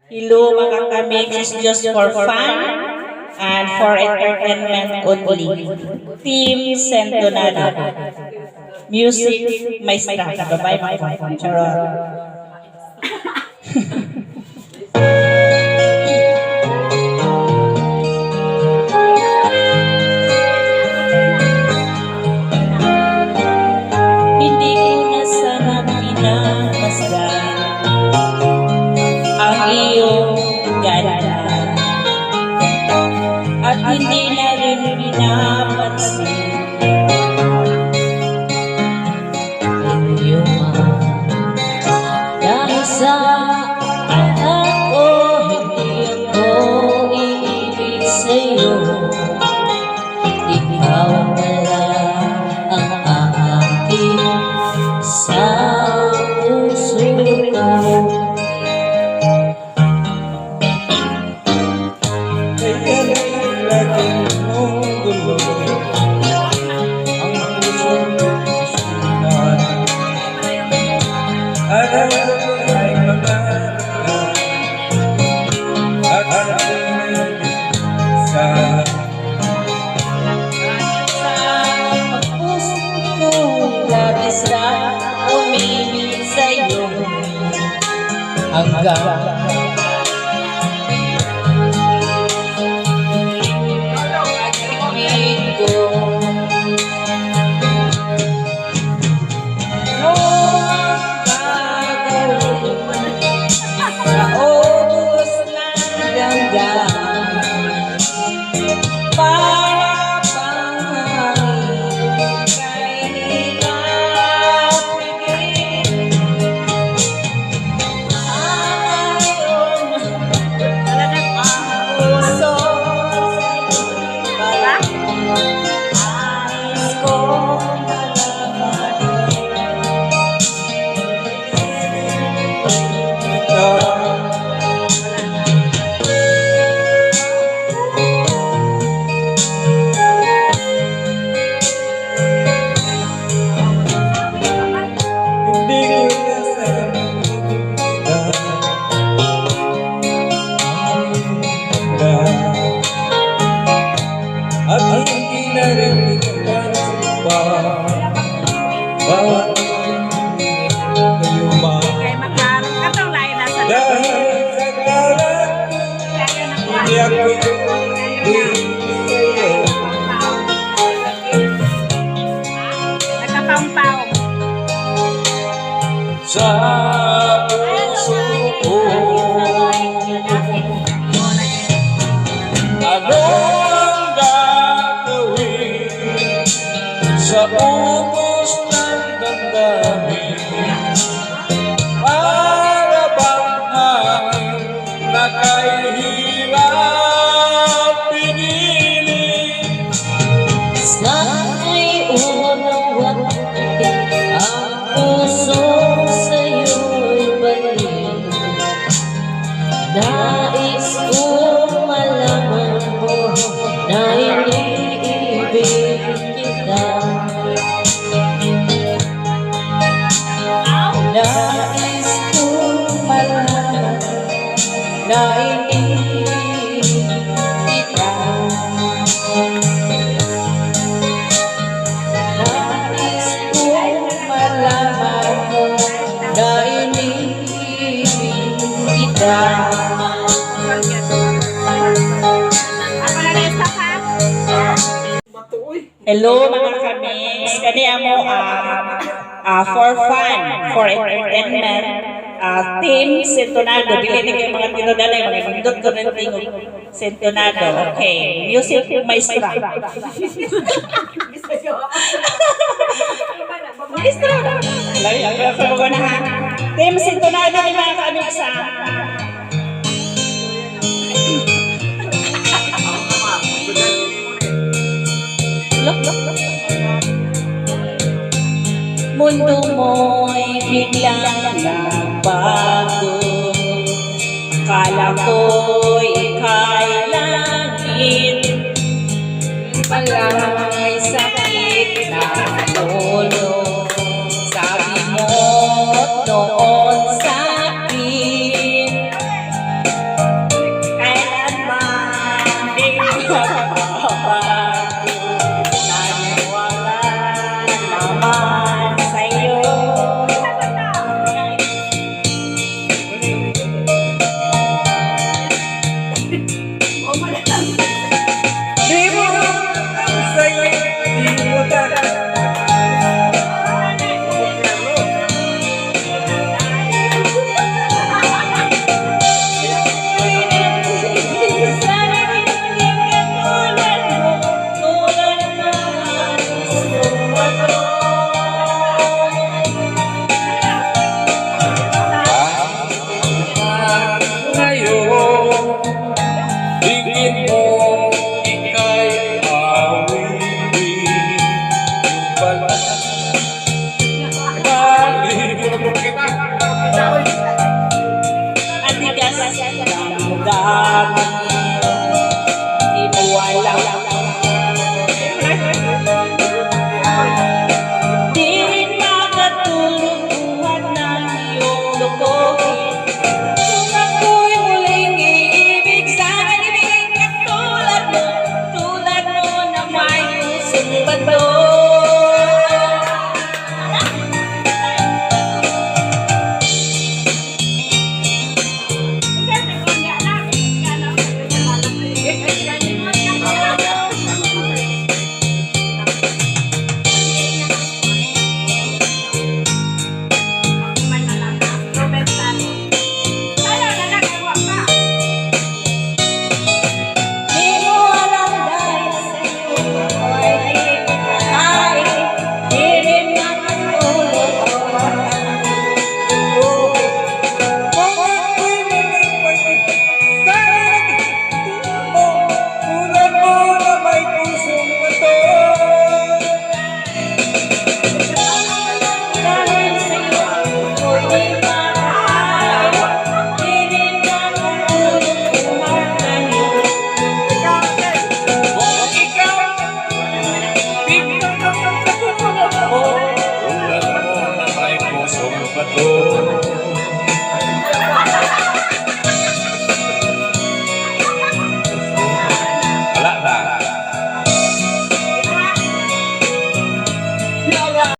Hello mga kamix, is just for fun and for entertainment only. Team Sentonado. Music Maestra. Bye bye. Charot. Hindi ko na sana pinamasdan ang iyong ganda at hindi na rin pinapansin iyong dahil sa anak ko, hindi ako iibig sa'yo. Ikaw pala ang aking sa puso ko. Kaya laging gulo ang pusong susunod. Aral ay mag-aaral at aral sa puso ko. Labis na umibig sa'yo hanggang at hindi na rin ipansin pa bawat kayuma dahil sa kalat hindi ako ibig sa'yo. Sa puso ko ano ang gagawin sa ubos ng damdamin? Para bang hangin na kahirap pigilin? Sana'y unawat ang puso sa'yo'y balik. Nais kong malaman mo na iniibig kita. nais kong malaman na iniibig kita. Nais kong malaman mo na iniibig kita. Hello mga kamis, kani amo for fun, for entertainment, team Sentonado. Dili ni kayo mga tinodalay, mga indot ko ng tingog Sentonado. Okay, music maestra. Maestra. Lagi ang sa mga na ha. Team Sentonado ni mga kamis mundo mo'y biglang nagbago. Kala ko'y ika'y langit, pala'y sakit na ulo. Sabi mo noon sa'kin, aking